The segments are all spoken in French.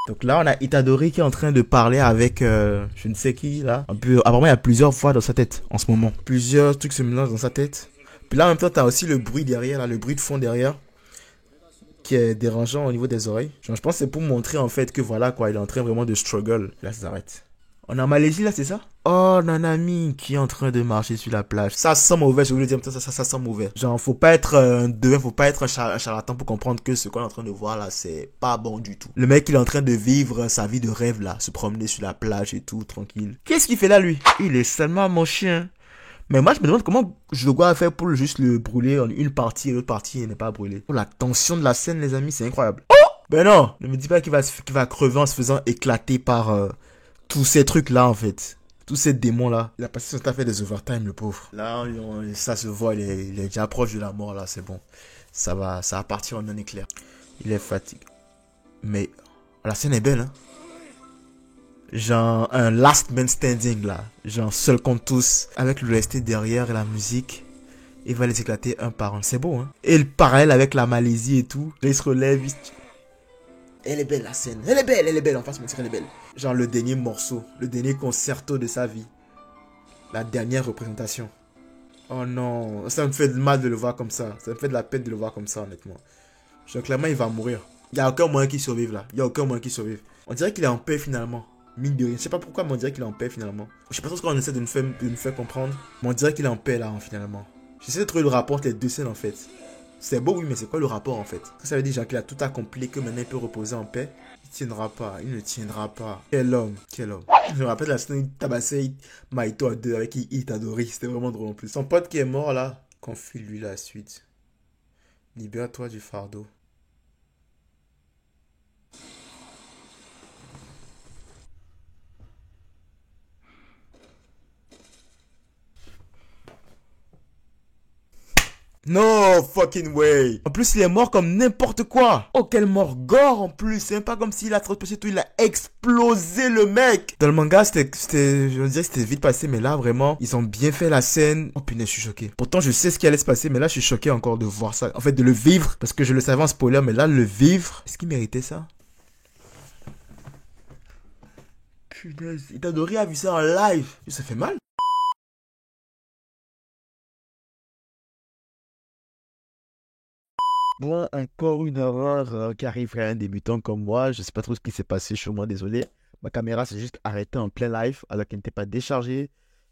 Donc là, on a Itadori qui est en train de parler avec je ne sais qui, là. Apparemment, il y a plusieurs voix dans sa tête en ce moment. Plusieurs trucs se mélangent dans sa tête. Puis là, en même temps, t'as aussi le bruit derrière, là, le bruit de fond derrière, qui est dérangeant au niveau des oreilles. Genre, je pense que c'est pour montrer, en fait, que voilà, quoi, il est en train vraiment de struggle. Là, ça s'arrête. On est en Malaisie, là, c'est ça? Oh, Nanami qui est en train de marcher sur la plage. Ça sent mauvais, je voulais dire, ça sent mauvais. Genre, faut pas être un devin, faut pas être un charlatan pour comprendre que ce qu'on est en train de voir là, c'est pas bon du tout. Le mec, il est en train de vivre sa vie de rêve là, se promener sur la plage et tout, tranquille. Qu'est-ce qu'il fait là, lui? Il est seulement mon chien. Mais moi, je me demande comment je dois faire pour juste le brûler en une partie et l'autre partie et ne pas brûler. Oh, la tension de la scène, les amis, c'est incroyable. Oh! Ben non, ne me dis pas qu'il va crever en se faisant éclater par tous ces trucs-là, en fait. Tous ces démons-là. Il a passé son temps à faire des overtime, le pauvre. Là, ça se voit, il est déjà proche de la mort, là, c'est bon. Ça va partir en non-éclair. Il est fatigué. Mais la scène est belle, hein. Genre un last man standing, là. Genre seul contre tous. Avec le resté derrière et la musique. Il va les éclater un par un. C'est beau, hein. Et le parallèle avec la Malaisie et tout. Là, il se relève, Elle est belle la scène, elle est belle, en face, elle est belle. Genre le dernier morceau, le dernier concerto de sa vie. La dernière représentation. Oh non, ça me fait mal de le voir comme ça. Ça me fait de la peine de le voir comme ça, honnêtement. Genre clairement, il va mourir. Il n'y a aucun moyen qu'il survive là. Il n'y a aucun moyen qu'il survive. On dirait qu'il est en paix finalement. Mine de rien. Je sais pas pourquoi, mais on dirait qu'il est en paix finalement. Je sais pas trop ce qu'on essaie de nous faire comprendre. Mais on dirait qu'il est en paix là, finalement. J'essaie de trouver le rapport entre les deux scènes en fait. C'est beau, oui, mais c'est quoi le rapport en fait? Ça veut dire genre qu'il a tout accompli, que maintenant il peut reposer en paix. Il tiendra pas, il ne tiendra pas. Quel homme, quel homme. Je me rappelle la scène où il tabassait Maito à deux avec Itadori. C'était vraiment drôle en plus. Son pote qui est mort là, confie-lui la suite. Libère-toi du fardeau. No fucking way. En plus, il est mort comme n'importe quoi. Oh, quelle mort gore en plus. C'est même pas comme s'il a transpercé tout, il a explosé le mec. Dans le manga, je dirais que c'était vite passé, mais là, vraiment, ils ont bien fait la scène. Oh punaise, je suis choqué. Pourtant, je sais ce qui allait se passer, mais là, je suis choqué encore de voir ça. En fait, de le vivre, parce que je le savais en spoiler, mais là, le vivre, est-ce qu'il méritait ça? Punaise, Itadori a vu ça en live. Ça fait mal. Bon, encore une erreur qui arriverait à un débutant comme moi. Je sais pas trop ce qui s'est passé, je suis vraiment désolé. Ma caméra s'est juste arrêtée en plein live alors qu'elle n'était pas déchargée.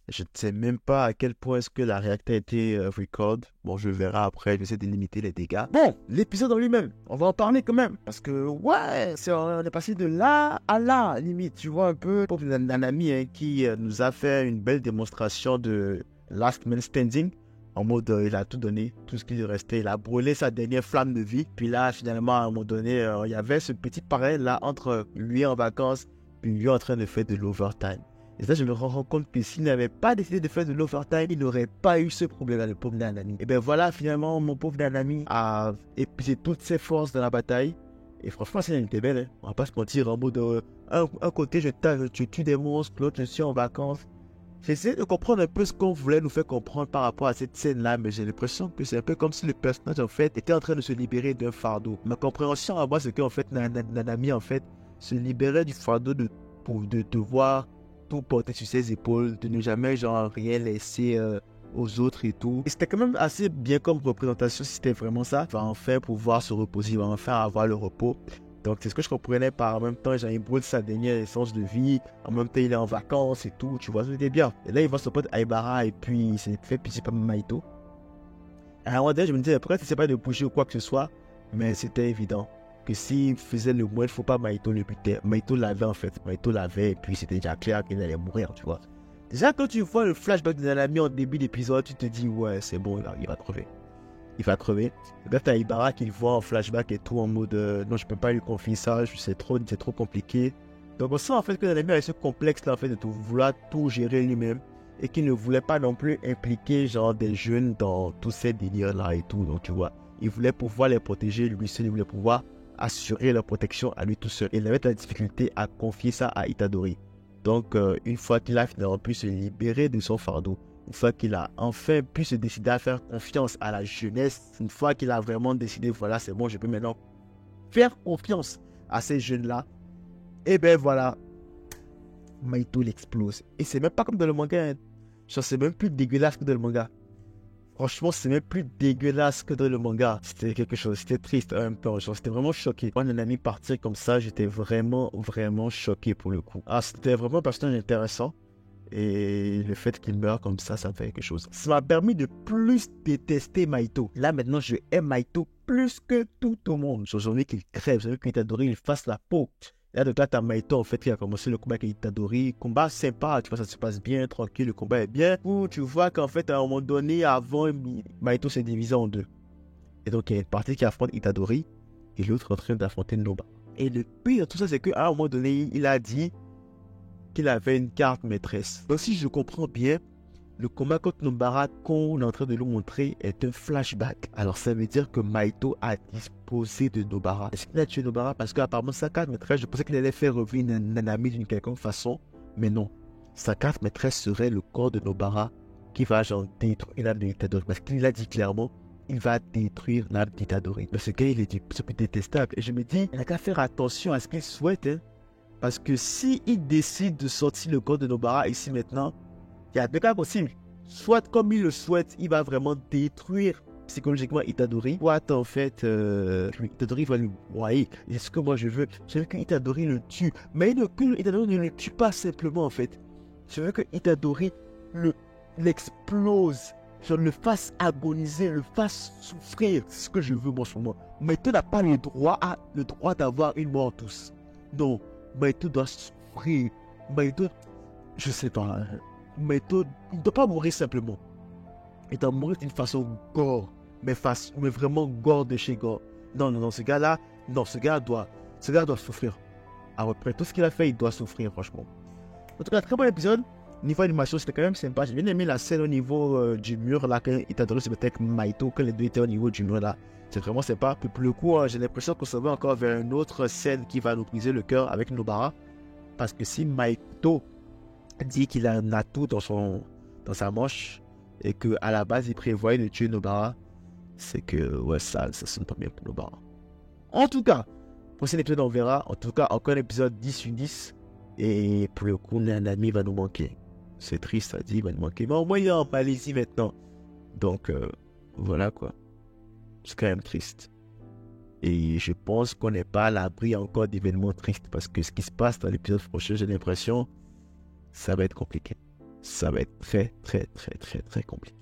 Je ne sais même pas à quel point est-ce que la réacteur a été record. Bon, je verrai après, j'essaie de limiter les dégâts. Bon, l'épisode en lui-même, on va en parler quand même. Parce que, ouais, on est passé de là à là, limite. Tu vois un peu, pour un ami hein, qui nous a fait une belle démonstration de Last Man Standing. En mode, il a tout donné, tout ce qui lui restait. Il a brûlé sa dernière flamme de vie. Puis là, finalement, à un moment donné, il y avait ce petit parallèle là entre lui en vacances puis lui en train de faire de l'overtime. Et ça, je me rends compte que s'il n'avait pas décidé de faire de l'overtime, il n'aurait pas eu ce problème-là, le pauvre Nanami. Et bien voilà, finalement, mon pauvre Nanami a épuisé toutes ses forces dans la bataille. Et franchement, c'est une était belle. Hein. On va pas se mentir, en mode, un côté, je tue des monstres, l'autre, je suis en vacances. J'essaie de comprendre un peu ce qu'on voulait nous faire comprendre par rapport à cette scène-là, mais j'ai l'impression que c'est un peu comme si le personnage, en fait, était en train de se libérer d'un fardeau. Ma compréhension à moi, c'est qu'en fait, Nanami, en fait, se libérait du fardeau de devoir tout porter sur ses épaules, de ne jamais, genre, rien laisser aux autres et tout. Et c'était quand même assez bien comme représentation, si c'était vraiment ça. Il va enfin pouvoir se reposer, il va enfin avoir le repos. Donc, c'est ce que je comprenais par en même temps, il brûle sa dernière essence de vie. En même temps, il est en vacances et tout. Tu vois, c'était bien. Et là, il voit son pote Aibara et puis il s'est fait pitié par Maito. À un moment donné, je me disais, pourquoi il ne s'est pas de bouger ou quoi que ce soit. Mais c'était évident que s'il faisait le moins, il ne faut pas Maito le buter. Maito l'avait en fait. Maito l'avait et puis c'était déjà clair qu'il allait mourir, tu vois. Déjà, quand tu vois le flashback de Nanami en début d'épisode, tu te dis, ouais, c'est bon, il va crever. Il va crever. Là, t'as Ibara qui le voit en flashback et tout en mode non, je peux pas lui confier ça, c'est trop compliqué. Donc on sent en fait que Nanami avait ce complexe là en fait de vouloir tout gérer lui-même et qu'il ne voulait pas non plus impliquer genre des jeunes dans tous ces délires là et tout. Donc tu vois, il voulait pouvoir les protéger lui seul, il voulait pouvoir assurer leur protection à lui tout seul. Et il avait de la difficulté à confier ça à Itadori. Donc une fois qu'il a finalement pu se libérer de son fardeau, une fois qu'il a enfin pu se décider à faire confiance à la jeunesse, une fois qu'il a vraiment décidé, voilà, c'est bon, je peux maintenant faire confiance à ces jeunes-là, Et ben voilà, Maito il explose. Et c'est même pas comme dans le manga. Hein. Genre, c'est même plus dégueulasse que dans le manga. Franchement, c'est même plus dégueulasse que dans le manga. C'était quelque chose, c'était triste en même temps. Genre, c'était vraiment choqué. Moi, un ami partir comme ça, j'étais vraiment, vraiment choqué pour le coup. Ah, c'était vraiment un personnage intéressant. Et le fait qu'il meure comme ça me fait quelque chose. Ça m'a permis de plus détester Maito. Là, maintenant, je aime Maito plus que tout au monde. J'ai envie qu'il crève, j'ai envie qu'Itadori il fasse la peau. Et là, donc là, t'as Maito, en fait, qui a commencé le combat avec Itadori. Combat sympa, tu vois, ça se passe bien, tranquille, le combat est bien. Ou tu vois qu'en fait, à un moment donné, avant, Maito s'est divisé en deux. Et donc, il y a une partie qui affronte Itadori et l'autre en train d'affronter Noba. Et le pire de tout ça, c'est qu'à un moment donné, il a dit qu'il avait une carte maîtresse. Donc, si je comprends bien, le combat contre Nobara qu'on est en train de nous montrer est un flashback. Alors, ça veut dire que Maito a disposé de Nobara. Est-ce qu'il a tué Nobara? Parce qu'apparemment, sa carte maîtresse, je pensais qu'il allait faire revenir Nanami d'une quelconque façon. Mais non. Sa carte maîtresse serait le corps de Nobara qui va genre détruire l'âme de Itadori. Parce qu'il a dit clairement, il va détruire l'âme d'Itadori. Mais ce gars, il est plus détestable. Et je me dis, il n'a qu'à faire attention à ce qu'il souhaite. Hein. Parce que s'il décide de sortir le corps de Nobara ici maintenant, il y a deux cas possibles. Soit comme il le souhaite, il va vraiment détruire psychologiquement Itadori. Soit en fait, Itadori va lui broyer. Et ce que moi je veux que Itadori le tue. Mais que Itadori ne le tue pas simplement en fait. Je veux que Itadori l'explose. Je le fasse agoniser, le fasse souffrir. C'est ce que je veux moi en ce moment. Maito n'a pas le droit d'avoir une mort tous. Non. Maito doit souffrir. Maito, je sais pas. Maito ne doit pas mourir simplement. Il doit mourir d'une façon gore. Mais vraiment gore de chez gore. Non, ce gars-là, ce gars doit souffrir. Après tout ce qu'il a fait, il doit souffrir, franchement. En tout cas, très bon épisode. Niveau animation, c'était quand même sympa. J'ai bien aimé la scène au niveau du mur, là, quand Itadori se mettait avec Maito, que les deux étaient au niveau du mur, là. C'est vraiment sympa. Puis pour le coup, j'ai l'impression qu'on se va encore vers une autre scène qui va nous briser le cœur avec Nobara. Parce que si Maito dit qu'il a un atout dans sa manche et qu'à la base, il prévoit de tuer Nobara, c'est que, ouais, ça sonne pas bien pour Nobara. En tout cas, prochain épisode, on verra. En tout cas, encore un épisode 10 sur 10. Et pour le coup, un ami va nous manquer. C'est triste, ça dit, il va nous manquer. Mais au moins, il est en Malaisie maintenant. Donc, voilà quoi. C'est quand même triste. Et je pense qu'on n'est pas à l'abri encore d'événements tristes. Parce que ce qui se passe dans l'épisode prochain, j'ai l'impression, ça va être compliqué. Ça va être très, très, très, très, très compliqué.